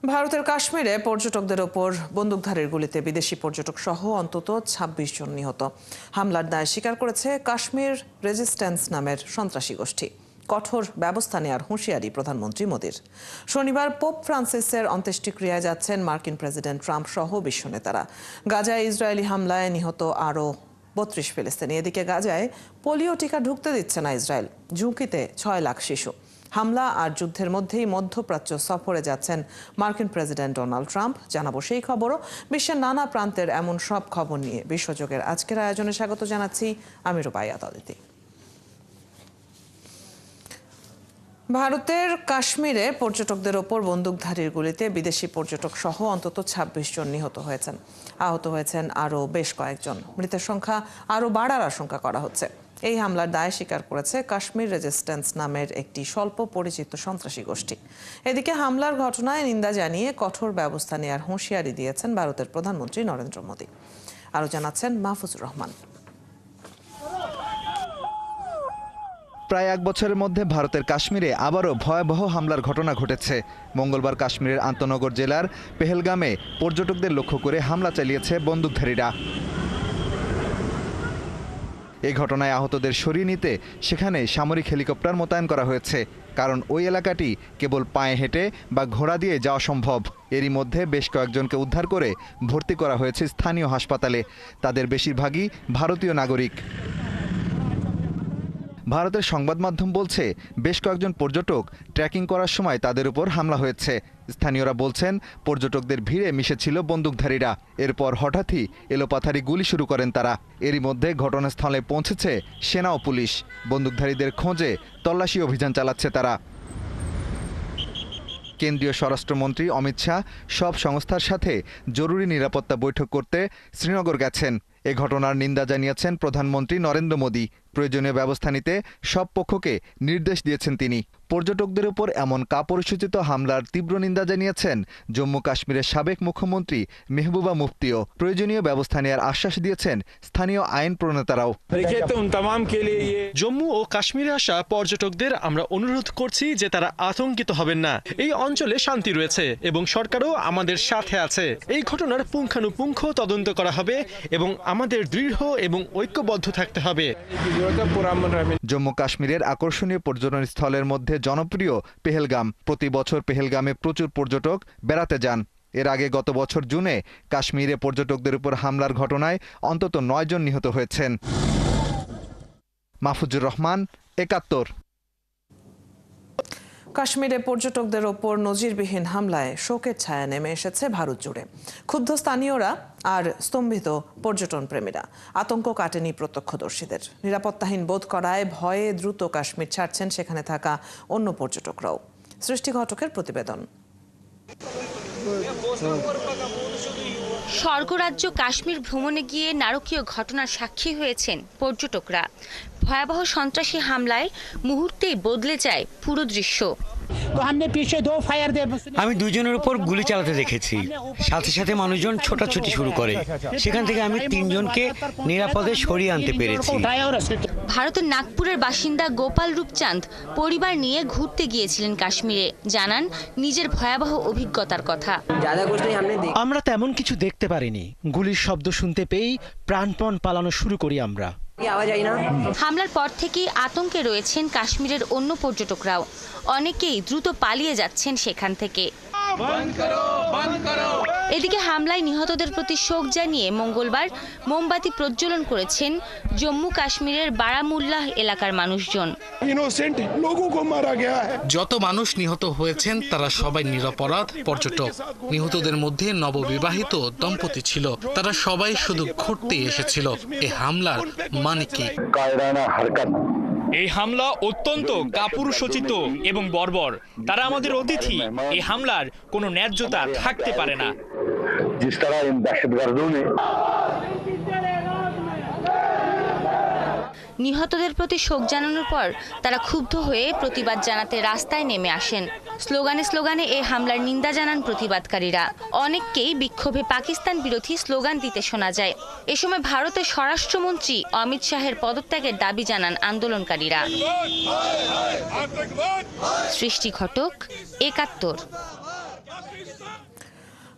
ভারতের কাশ্মীরে পর্যটকদের ওপর বন্দুকধারীর গুলিতে বিদেশি পর্যটক সহ অন্তত ২৬ জন নিহত। হামলার দায় স্বীকার করেছে কাশ্মীর রেজিস্ট্যান্স নামের সন্ত্রাসী গোষ্ঠী। কঠোর ব্যবস্থা নেওয়ার হুঁশিয়ারি প্রধানমন্ত্রী মোদির। শনিবার পোপ ফ্রান্সিসের অন্ত্যেষ্টিক্রিয়ায় যাচ্ছেন মার্কিন প্রেসিডেন্ট ট্রাম্প সহ বিশ্ব নেতারা। গাজায় ইসরায়েলি হামলায় নিহত আরও ৩২ ফিলিস্তিনি। এদিকে গাজায় পোলিও টিকা ঢুকতে দিচ্ছে না ইসরায়েল। ঝুঁকিতে ৬ লাখ শিশু। হামলা আর যুদ্ধের মধ্যেই মধ্যপ্রাচ্য সফরে যাচ্ছেন মার্কিন প্রেসিডেন্ট ডোনাল্ড ট্রাম্প। জানাবো সেই খবরও। বিশ্বের নানা প্রান্তের এমন সব খবর নিয়ে বিশ্বযোগের আজকের আয়োজনে স্বাগত জানাচ্ছি আমি রূপাইয়া তদিতি। ভারতের কাশ্মীরে পর্যটকদের ওপর বন্দুকধারীর গুলিতে বিদেশি পর্যটক সহ অন্তত ২৬ জন নিহত হয়েছেন। আহত হয়েছেন আরও বেশ কয়েকজন। মৃতের সংখ্যা আরও বাড়ার আশঙ্কা করা হচ্ছে। এই হামলার দায় স্বীকার করেছে কাশ্মীর রেজিস্ট্যান্স নামের একটি স্বল্প পরিচিত সন্ত্রাসী গোষ্ঠী। এদিকে হামলার ঘটনায় নিন্দা জানিয়ে কঠোর ব্যবস্থা নেওয়ার হুঁশিয়ারি দিয়েছেন ভারতের প্রধানমন্ত্রী নরেন্দ্র মোদী। আরও জানাচ্ছেন মাহফুজুর রহমান। প্রায় এক বছরের মধ্যে ভারতের কাশ্মীরে আবারও ভয়াবহ হামলার ঘটনা ঘটেছে। মঙ্গলবার কাশ্মীরের আন্তনগর জেলার পেহেলগামে পর্যটকদের লক্ষ্য করে হামলা চালিয়েছে বন্দুকধারীরা। এই ঘটনায় আহতদের সরিয়ে নিতে সেখানে সামরিক হেলিকপ্টার মোতায়েন করা হয়েছে, কারণ ওই এলাকাটি কেবল পায়ে হেঁটে বা ঘোড়া দিয়ে যাওয়া সম্ভব। এরই মধ্যে বেশ কয়েকজনকে উদ্ধার করে ভর্তি করা হয়েছে স্থানীয় হাসপাতালে। তাদের বেশিরভাগই ভারতীয় নাগরিক। ভারতের সংবাদ মাধ্যম বলছে, বেশ কয়েকজন পর্যটক ট্রেকিং করার সময় তাদের উপর হামলা হয়েছে। স্থানীয়রা বলছেন, পর্যটকদের ভিড়ে মিশেছিল বন্দুকধারীরা। এরপর হঠাৎই এলোপাথারি গুলি শুরু করেন তারা। এরই মধ্যে ঘটনাস্থলে পৌঁছেছে সেনা ও পুলিশ। বন্দুকধারীদের খোঁজে তল্লাশি অভিযান চালাচ্ছে তারা। কেন্দ্রীয় স্বরাষ্ট্রমন্ত্রী অমিত শাহ সব সংস্থার সাথে জরুরি নিরাপত্তা বৈঠক করতে শ্রীনগর গেছেন। এ ঘটনার নিন্দা জানিয়েছেন প্রধানমন্ত্রী নরেন্দ্র মোদী। প্রয়োজনীয় ব্যবস্থা নিতে সব পক্ষকে নির্দেশ দিয়েছেন তিনি। পর্যটকদের উপর এমন কাপুরুষোচিত হামলার তীব্র নিন্দা জানিয়েছেন জম্মু কাশ্মীরের সাবেক মুখ্যমন্ত্রী মেহবুবা মুফতিও। প্রয়োজনীয় ব্যবস্থা নেওয়ার আশ্বাস দিয়েছেন স্থানীয় আইন প্রণেতারাও। জম্মু ও কাশ্মীরে আসা পর্যটকদের আমরা অনুরোধ করছি যে তারা আতঙ্কিত হবেন না। এই অঞ্চলে শান্তি রয়েছে এবং সরকারও আমাদের সাথে আছে। এই ঘটনার পুঙ্খানুপুঙ্খ তদন্ত করা হবে এবং আমাদের দৃঢ় এবং ঐক্যবদ্ধ থাকতে হবে। জম্মু কাশ্মীরের আকর্ষণীয় পর্যটন স্থলের মধ্যে জনপ্রিয় পেহেলগাম। প্রতি বছর পেহেলগামে প্রচুর পর্যটক বেড়াতে যান। এর আগে গত বছর জুনে কাশ্মীরে পর্যটকদের উপর হামলার ঘটনায় অন্তত ৯ জন নিহত হয়েছেন। মাহফুজুর রহমান, ৭১। কাশ্মীরে পর্যটকদের ওপর নজিরবিহীন হামলায় শোকের ছায়া নেমে এসেছে ভারত জুড়ে। ক্ষুব্ধ স্থানীয়রা আর স্তম্ভিত পর্যটন প্রেমীরা। আতঙ্ক কাটেনি প্রত্যক্ষদর্শীদের। নিরাপত্তাহীন বোধ করায় ভয়ে দ্রুত কাশ্মীর ছাড়ছেন সেখানে থাকা অন্য পর্যটকরাও। সৃষ্টি ঘটকের প্রতিবেদন। স্বর্গরাজ্য কাশ্মীর ভ্রমণে গিয়ে নারকীয় ঘটনার সাক্ষী হয়েছেন পর্যটকরা। ভয়াবহ সন্ত্রাসী হামলায় মুহূর্তেই বদলে যায় পুরো দৃশ্য। আমি দুজনের উপর গুলি চালাতে দেখেছি। সাথে সাথে মানুষজন ছোটাছুটি শুরু করে। সেখান থেকে আমি ৩ জনকে নিরাপদে সরিয়ে আনতে পেরেছি। ভারতের নাগপুরের বাসিন্দা গোপাল রূপচাঁদ পরিবার নিয়ে ঘুরতে গিয়েছিলেন কাশ্মীরে। জানান নিজের ভয়াবহ অভিজ্ঞতার কথা। আমরা তেমন কিছু দেখতে পারিনি। গুলির শব্দ শুনতে পেয়েই প্রাণপণ পালানো শুরু করি আমরা। হামলার পর থেকেই আতঙ্কে রয়েছেন কাশ্মীরের অন্য পর্যটকরাও। অনেকেই দ্রুত পালিয়ে যাচ্ছেন সেখান থেকে। এদিকে হামলায় নিহতদের প্রতি শোক জানিয়ে মঙ্গলবার মোমবাতি প্রজ্বলন করেছেন জম্মু কাশ্মীরের বারামুল্লাহ এলাকার মানুষজন। যত মানুষ নিহত হয়েছেন তারা সবাই নিরপরাধ পর্যটক। নিহতদের মধ্যে নববিবাহিত দম্পতি ছিল। তারা সবাই শুধু ঘুরতে এসেছিল। এই হামলার মানে কি? এই হামলা অত্যন্ত কাপুরুষোচিত এবং বর্বর। তারা আমাদের অতিথি। এই হামলার কোনো ন্যায্যতা থাকতে পারে না। নিহতদের প্রতি শোক জানানোর পর তারা ক্ষুব্ধ হয়ে প্রতিবাদ জানাতে রাস্তায় নেমে আসেন। স্লোগানে স্লোগানে এই হামলার নিন্দা জানান প্রতিবাদকারীরা। অনেককেই বিক্ষোভে পাকিস্তান বিরোধী স্লোগান দিতে শোনা যায়। এ সময় ভারতের স্বরাষ্ট্রমন্ত্রী অমিত শাহের পদত্যাগের দাবি জানান আন্দোলনকারীরা। সৃষ্টি ঘটক, ৭১।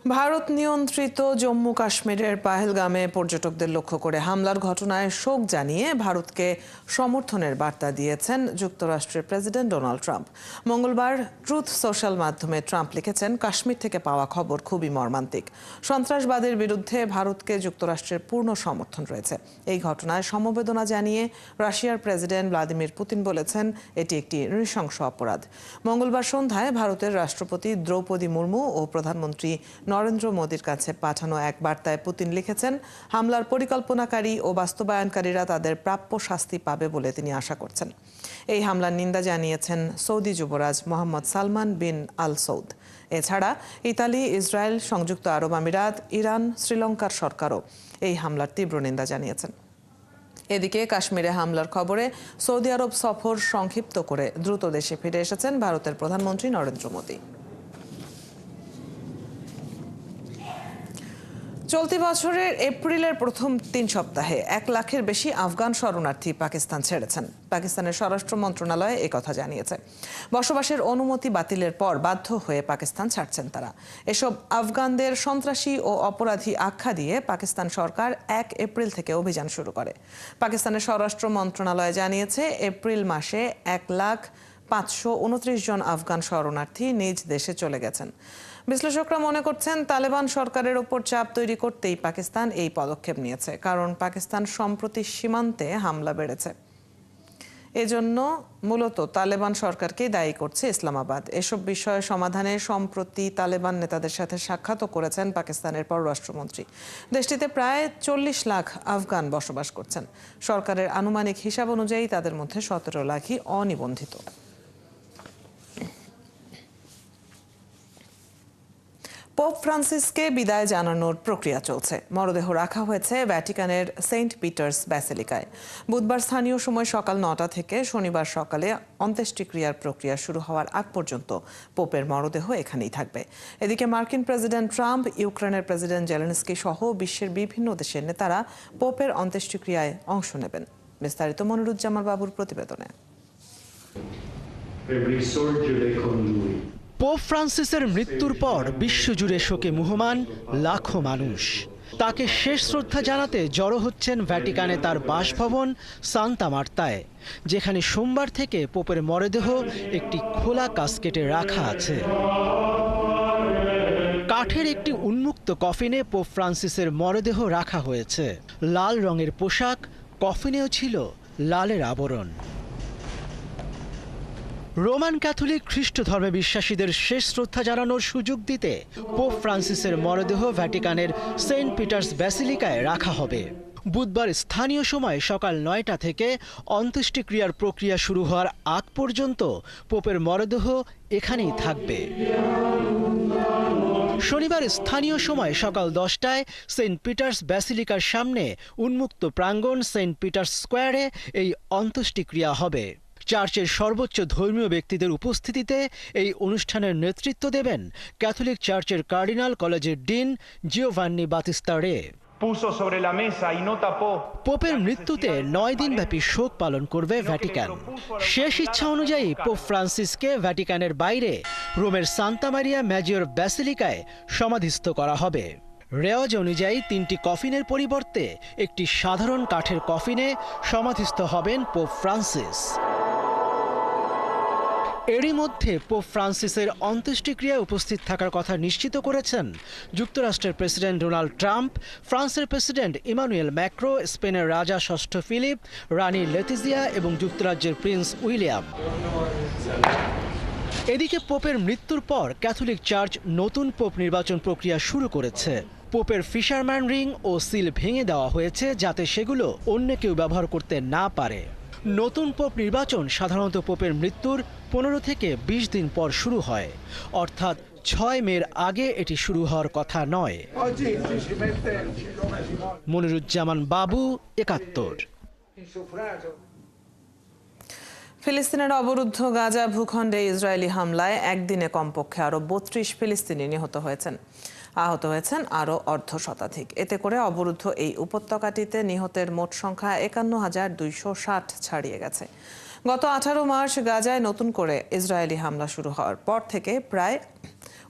ভারত নিয়ন্ত্রিত জম্মু কাশ্মীরের পাহেলগামে পর্যটকদের লক্ষ্য করে হামলার ঘটনায় শোক জানিয়ে ভারতকে সমর্থনের বার্তা দিয়েছেন যুক্তরাষ্ট্রের প্রেসিডেন্ট ডোনাল্ড ট্রাম্প। মঙ্গলবার ট্রুথ সোশ্যাল মাধ্যমে ট্রাম্প লিখেছেন, কাশ্মীর থেকে পাওয়া খবর খুবই মর্মান্তিক। সন্ত্রাসবাদের বিরুদ্ধে ভারতকে যুক্তরাষ্ট্রের পূর্ণ সমর্থন রয়েছে। এই ঘটনায় সমবেদনা জানিয়ে রাশিয়ার প্রেসিডেন্ট ভ্লাদিমির পুতিন বলেছেন, এটি একটি নৃশংস অপরাধ। মঙ্গলবার সন্ধ্যায় ভারতের রাষ্ট্রপতি দ্রৌপদী মুর্মু ও প্রধানমন্ত্রী নরেন্দ্র মোদীর কাছে পাঠানো এক বার্তায় পুতিন লিখেছেন, হামলার পরিকল্পনাকারী ও বাস্তবায়নকারীরা তাদের প্রাপ্য শাস্তি পাবে বলে তিনি আশা করছেন। এই হামলার নিন্দা জানিয়েছেন সৌদি যুবরাজ মোহাম্মদ সালমান বিন আল সৌদ। এছাড়া ইতালি, ইসরায়েল, সংযুক্ত আরব আমিরাত, ইরান, শ্রীলঙ্কার সরকারও এই হামলার তীব্র নিন্দা জানিয়েছেন। এদিকে কাশ্মীরে হামলার খবরে সৌদি আরব সফর সংক্ষিপ্ত করে দ্রুত দেশে ফিরে এসেছেন ভারতের প্রধানমন্ত্রী নরেন্দ্র মোদী। চলতি বছরের এপ্রিলের প্রথম 3 সপ্তাহে 1 লাখের বেশি আফগান শরণার্থী পাকিস্তান ছেড়েছেন। পাকিস্তানের স্বরাষ্ট্র মন্ত্রণালয় একথা জানিয়েছে। বসবাসের অনুমতি বাতিলের পর বাধ্য হয়ে পাকিস্তান ছাড়ছেন তারা। এসব আফগানদের সন্ত্রাসী ও অপরাধী আখ্যা দিয়ে পাকিস্তান সরকার 1 এপ্রিল থেকে অভিযান শুরু করে। পাকিস্তানের স্বরাষ্ট্র মন্ত্রণালয় জানিয়েছে, এপ্রিল মাসে 1,529 জন আফগান শরণার্থী নিজ দেশে চলে গেছেন। বিশ্লেষকরা মনে করছেন, তালেবান সরকারের ওপর চাপ তৈরি করতেই পাকিস্তান এই পদক্ষেপ নিয়েছে, কারণ পাকিস্তান সম্প্রতি সীমান্তে হামলা বেড়েছে। এজন্য মূলত তালেবান সরকারকেই দায়ী করছে ইসলামাবাদ। এসব বিষয়ে সমাধানে সম্প্রতি তালেবান নেতাদের সাথে সাক্ষাৎও করেছেন পাকিস্তানের পররাষ্ট্রমন্ত্রী। দেশটিতে প্রায় 40 লাখ আফগান বসবাস করছেন। সরকারের আনুমানিক হিসাব অনুযায়ী তাদের মধ্যে 17 লাখই অনিবন্ধিত। পোপ ফ্রান্সিসকে বিদায় জানানোর প্রক্রিয়া চলছে। মরদেহ রাখা হয়েছে ভ্যাটিকানের সেন্ট পিটার্স ব্যাসিলিকায়। বুধবার স্থানীয় সময় সকাল 9টা থেকে শনিবার সকালে অন্ত্যেষ্টিক্রিয়ার প্রক্রিয়া শুরু হওয়ার আগ পর্যন্ত পোপের মরদেহ এখানেই থাকবে। এদিকে মার্কিন প্রেসিডেন্ট ট্রাম্প, ইউক্রেনের প্রেসিডেন্ট জেলেনস্কি সহ বিশ্বের বিভিন্ন দেশের নেতারা পোপের অন্ত্যেষ্টিক্রিয়ায় অংশ নেবেন। বিস্তারিত মনিরুজ্জামান বাবুর প্রতিবেদনে। পোপ ফ্রান্সিসের মৃত্যুর পর বিশ্বজুড়ে শোকে মুহ্যমান লাখো মানুষ। তাকে শেষ শ্রদ্ধা জানাতে জড়ো হচ্ছেন ভ্যাটিকানে তার বাসভবন সান্তা মার্তায়, যেখানে সোমবার থেকে পোপের মরদেহ একটি খোলা কাস্কেটে রাখা আছে। কাঠের একটি উন্মুক্ত কফিনে পোপ ফ্রান্সিসের মরদেহ রাখা হয়েছে। লাল রঙের পোশাক, কফিনেও ছিল লালের আবরণ। রোমান ক্যাথলিক খ্রিস্ট ধর্মে বিশ্বাসীদের শেষ শ্রদ্ধা জানানোর সুযোগ দিতে পোপ ফ্রান্সিসের মরদেহ ভ্যাটিকানের সেন্ট পিটার্স ব্যাসিলিকায় রাখা হবে। বুধবার স্থানীয় সময় সকাল 9টা থেকে অন্ত্যেষ্টিক্রিয়ার প্রক্রিয়া শুরু হওয়ার আগ পর্যন্ত পোপের মরদেহ এখানেই থাকবে। শনিবার স্থানীয় সময় সকাল 10টায় সেন্ট পিটার্স ব্যাসিলিকার সামনে উন্মুক্ত প্রাঙ্গণ সেন্ট পিটার্স স্কোয়ারে এই অন্ত্যেষ্টিক্রিয়া হবে। চার্চের সর্বোচ্চ ধর্মীয় ব্যক্তিদের উপস্থিতিতে এই অনুষ্ঠানের নেতৃত্ব দেবেন ক্যাথলিক চার্চের কার্ডিনাল কলেজের ডিন জিওভান্নি বাতিস্তা রে। পোপের মৃত্যুতে 9 দিনব্যাপী শোক পালন করবে ভ্যাটিকান। শেষ ইচ্ছা অনুযায়ী পোপ ফ্রান্সিসকে ভ্যাটিকানের বাইরে রোমের সান্তা মারিয়া ম্যাজিওর ব্যাসিলিকায় সমাধিস্থ করা হবে। রেওয়াজ অনুযায়ী 3টি কফিনের পরিবর্তে একটি সাধারণ কাঠের কফিনে সমাধিস্থ হবেন পোপ ফ্রান্সিস। এরই মধ্যে পোপ ফ্রান্সিসের অন্ত্যেষ্টিক্রিয়ায় উপস্থিত থাকার কথা নিশ্চিত করেছেন যুক্তরাষ্ট্রের প্রেসিডেন্ট ডোনাল্ড ট্রাম্প, ফ্রান্সের প্রেসিডেন্ট ইমানুয়েল ম্যাক্রো, স্পেনের রাজা ষষ্ঠ ফিলিপ, রানী লেতিজিয়া এবং যুক্তরাজ্যের প্রিন্স উইলিয়াম। এদিকে পোপের মৃত্যুর পর ক্যাথলিক চার্চ নতুন পোপ নির্বাচন প্রক্রিয়া শুরু করেছে। পোপের ফিশারম্যান রিং ও সিল ভেঙে দেওয়া হয়েছে, যাতে সেগুলো অন্য কেউ ব্যবহার করতে না পারে। নতুন পোপ নির্বাচন সাধারণত পোপের মৃত্যুর 15 থেকে 20 দিন পর শুরু হয়, অর্থাৎ 6 মের আগে এটি শুরু হওয়ার কথা নয়। মনিরুজ্জামান বাবু, 71। ফিলিস্তিনের অবরুদ্ধ গাজা ভূখণ্ডে ইসরায়েলি হামলায় একদিনে কমপক্ষে আরও 32 ফিলিস্তিনি নিহত হয়েছেন। আহত হয়েছেন আরও অর্ধশতাধিক। এতে করে অবরুদ্ধ এই উপত্যকাটিতে নিহতের মোট সংখ্যা 51,260 ছাড়িয়ে গেছে। গত 18 মার্চ গাজায় নতুন করে ইসরায়েলি হামলা শুরু হওয়ার পর থেকে প্রায়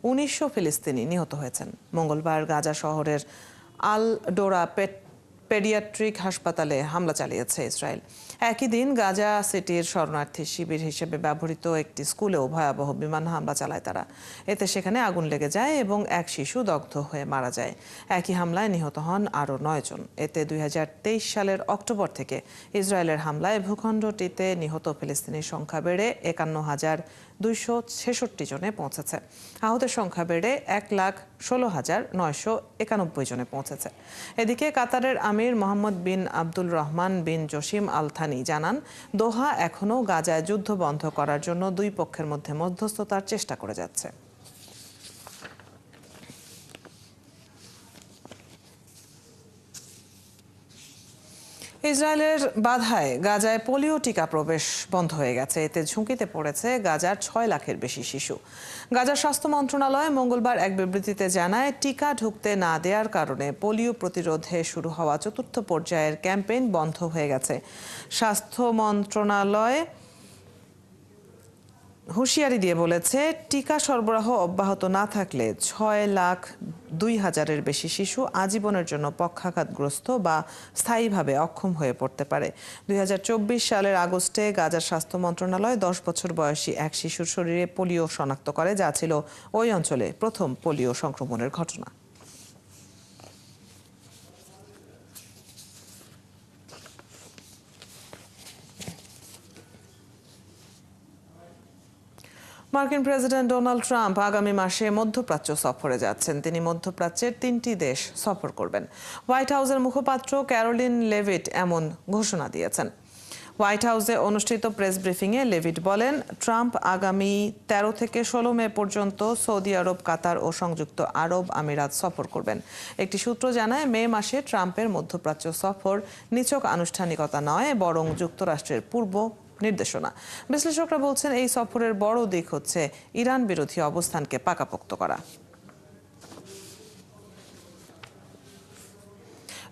1900 ফিলিস্তিনি নিহত হয়েছেন। মঙ্গলবার গাজা শহরের আল ডোরা পেডিয়াট্রিক হাসপাতালে হামলা চালিয়েছে ইসরায়েল। একই দিন গাজা সিটির শরণার্থী শিবির হিসেবে ব্যবহৃত একটি স্কুলেও ভয়াবহ বিমান হামলা চালায় তারা। এতে সেখানে আগুন লেগে যায় এবং এক শিশু দগ্ধ হয়ে মারা যায়। একই হামলায় নিহত হন আরও 9 জন। এতে 2023 সালের অক্টোবর থেকে ইসরায়েলের হামলায় ভূখণ্ডটিতে নিহত ফিলিস্তিনির সংখ্যা বেড়ে 51,266 জনে পৌঁছেছে। আহতের সংখ্যা বেড়ে 1,16,991 জনে পৌঁছেছে। এদিকে কাতারের আমির মোহাম্মদ বিন আব্দুল রহমান বিন জসিম আল থানি জানান, দোহা এখনও গাজায় যুদ্ধ বন্ধ করার জন্য দুই পক্ষের মধ্যে মধ্যস্থতার চেষ্টা করে যাচ্ছে। ইসরায়েলের বাধায় গাজায় পোলিও টিকা প্রবেশ বন্ধ হয়ে গেছে। এতে ঝুঁকিতে পড়েছে গাজার 6 লাখের বেশি শিশু। গাজার স্বাস্থ্য মন্ত্রণালয় মঙ্গলবার এক বিবৃতিতে জানায়, টিকা ঢুকতে না দেওয়ার কারণে পোলিও প্রতিরোধে শুরু হওয়া 4র্থ পর্যায়ের ক্যাম্পেইন বন্ধ হয়ে গেছে। স্বাস্থ্য মন্ত্রণালয় হুঁশিয়ারি দিয়ে বলেছে, টিকা সরবরাহ অব্যাহত না থাকলে 6,02,000-এর বেশি শিশু আজীবনের জন্য পক্ষাঘাতগ্রস্ত বা স্থায়ীভাবে অক্ষম হয়ে পড়তে পারে। 2024 সালের আগস্টে গাজার স্বাস্থ্য মন্ত্রণালয় 10 বছর বয়সী এক শিশুর শরীরে পোলিও শনাক্ত করে, যা ছিল ওই অঞ্চলে প্রথম পোলিও সংক্রমণের ঘটনা। মার্কিন প্রেসিডেন্ট ডোনাল্ড ট্রাম্প আগামী মাসে মধ্যপ্রাচ্য সফরে যাচ্ছেন। তিনি মধ্যপ্রাচ্যের 3টি দেশ সফর করবেন। হোয়াইট হাউসের মুখপাত্র ক্যারোলিন লেভিট এমন ঘোষণা দিয়েছেন। হোয়াইট হাউসে অনুষ্ঠিত প্রেস ব্রিফিংয়ে লেভিট বলেন, ট্রাম্প আগামী 13 থেকে 16 মে পর্যন্ত সৌদি আরব, কাতার ও সংযুক্ত আরব আমিরাত সফর করবেন। একটি সূত্র জানায়, মে মাসে ট্রাম্পের মধ্যপ্রাচ্য সফর নিছক আনুষ্ঠানিকতা নয়, বরং যুক্তরাষ্ট্রের পূর্ব নির্দেশনা। বিশ্লেষকরা বলছেন, এই সফরের বড় দিক হচ্ছে ইরান বিরোধী অবস্থানকে পাকাপোক্ত করা।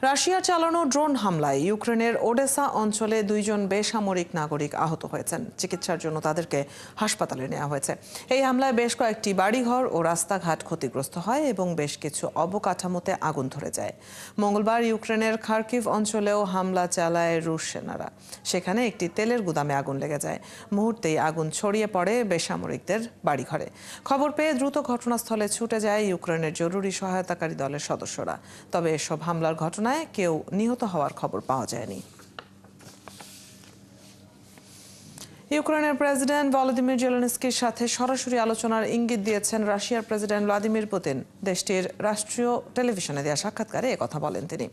রাশিয়ার চালানো ড্রোন হামলায় ইউক্রেনের ওডেসা অঞ্চলে 2 জন বেসামরিক নাগরিক আহত হয়েছেন। চিকিৎসার জন্য তাদেরকে হাসপাতালে নেওয়া হয়েছে। এই হামলায় বেশ কয়েকটি বাড়িঘর ও রাস্তাঘাট ক্ষতিগ্রস্ত হয় এবং বেশ কিছু অবকাঠামোতে আগুন ধরে যায়। মঙ্গলবার ইউক্রেনের খার্কিভ অঞ্চলেও হামলা চালায় রুশ সেনারা। সেখানে একটি তেলের গুদামে আগুন লেগে যায়। মুহূর্তেই আগুন ছড়িয়ে পড়ে বেসামরিকদের বাড়িঘরে। খবর পেয়ে দ্রুত ঘটনাস্থলে ছুটে যায় ইউক্রেনের জরুরি সহায়তাকারী দলের সদস্যরা। তবে এসব হামলার ঘটনায় কেউ নিহত হওয়ার খবর পাওয়া যায়নি। ইউক্রেনের প্রেসিডেন্ট ভলোদিমির জেলেনস্কির সাথে সরাসরি আলোচনার ইঙ্গিত দিয়েছেন রাশিয়ার প্রেসিডেন্ট ভ্লাদিমির পুতিন। দেশটির রাষ্ট্রীয় টেলিভিশনে দেওয়া সাক্ষাৎকারে একথা বলেন তিনি।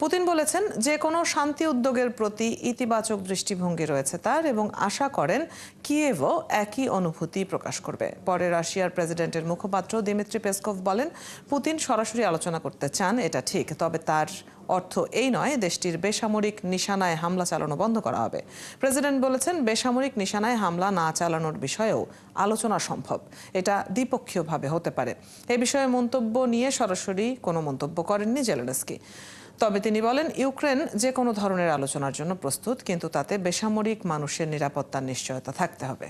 পুতিন বলেছেন, যে কোনো শান্তি উদ্যোগের প্রতি ইতিবাচক দৃষ্টিভঙ্গি রয়েছে তার এবং আশা করেন কিয়েভও একই অনুভূতি প্রকাশ করবে। পরে রাশিয়ার প্রেসিডেন্টের মুখপাত্র দিমিত্রি পেসকভ বলেন, পুতিন সরাসরি আলোচনা করতে চান, এটা ঠিক, তবে তার অর্থ এই নয় দেশটির বেসামরিক নিশানায় হামলা চালানো বন্ধ করা হবে। প্রেসিডেন্ট বলেছেন, বেসামরিক নিশানায় হামলা না চালানোর বিষয়েও আলোচনা সম্ভব। এটা দ্বিপক্ষীয়ভাবে হতে পারে। এ বিষয়ে মন্তব্য নিয়ে সরাসরি কোনো মন্তব্য করেননি জেলেনস্কি। তবে তিনি বলেন, ইউক্রেন যে কোনো ধরনের আলোচনার জন্য প্রস্তুত, কিন্তু তাতে বেসামরিক মানুষের নিরাপত্তার নিশ্চয়তা থাকতে হবে।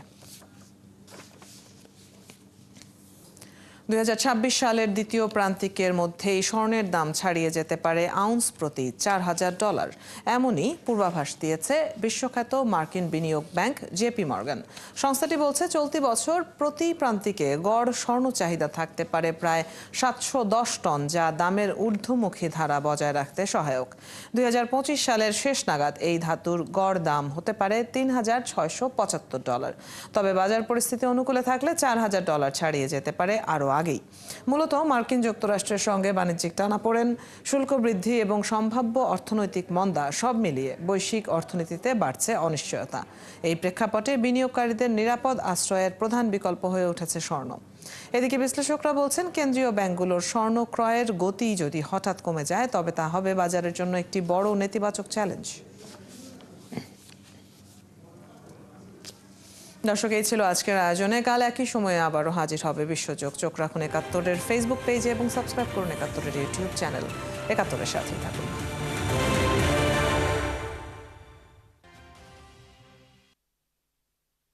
2026 সালের দ্বিতীয় প্রান্তিকের মধ্যেই স্বর্ণের দাম ছাড়িয়ে যেতে পারে আউন্স প্রতি $4,000। এমনই পূর্বাভাস দিয়েছে বিশ্বখ্যাত মার্কিন বিনিয়োগ ব্যাংক জেপি মর্গান। সংস্থাটি বলছে, চলতি বছর প্রতি প্রান্তিকে গড় স্বর্ণ চাহিদা থাকতে পারে প্রায় 710 টন, যা দামের ঊর্ধ্বমুখী ধারা বজায় রাখতে সহায়ক। 2025 সালের শেষ নাগাদ এই ধাতুর গড় দাম হতে পারে $3,675। তবে বাজার পরিস্থিতি অনুকূলে থাকলে $4,000 ছাড়িয়ে যেতে পারে আরও আগেই। মূলত মার্কিন যুক্তরাষ্ট্রের সঙ্গে বাণিজ্যিক টানাপোড়েন, শুল্ক বৃদ্ধি এবং সম্ভাব্য অর্থনৈতিক মন্দা সব মিলিয়ে বৈশ্বিক অর্থনীতিতে বাড়ছে অনিশ্চয়তা। এই প্রেক্ষাপটে বিনিয়োগকারীদের নিরাপদ আশ্রয়ের প্রধান বিকল্প হয়ে উঠেছে স্বর্ণ। এদিকে বিশ্লেষকরা বলছেন, কেন্দ্রীয় ব্যাংকগুলোর স্বর্ণ ক্রয়ের গতি যদি হঠাৎ কমে যায়, তবে তা হবে বাজারের জন্য একটি বড় নেতিবাচক চ্যালেঞ্জ। দর্শক, এই ছিল আজকের আয়োজনে। কাল একই সময়ে আবারও হাজির হবে বিশ্বযোগ। চোখ রাখুন ৭১-এর ফেসবুক পেজে এবং সাবস্ক্রাইব করুন ৭১-এর ইউটিউব চ্যানেল। ৭১-এর সাথেই থাকুন।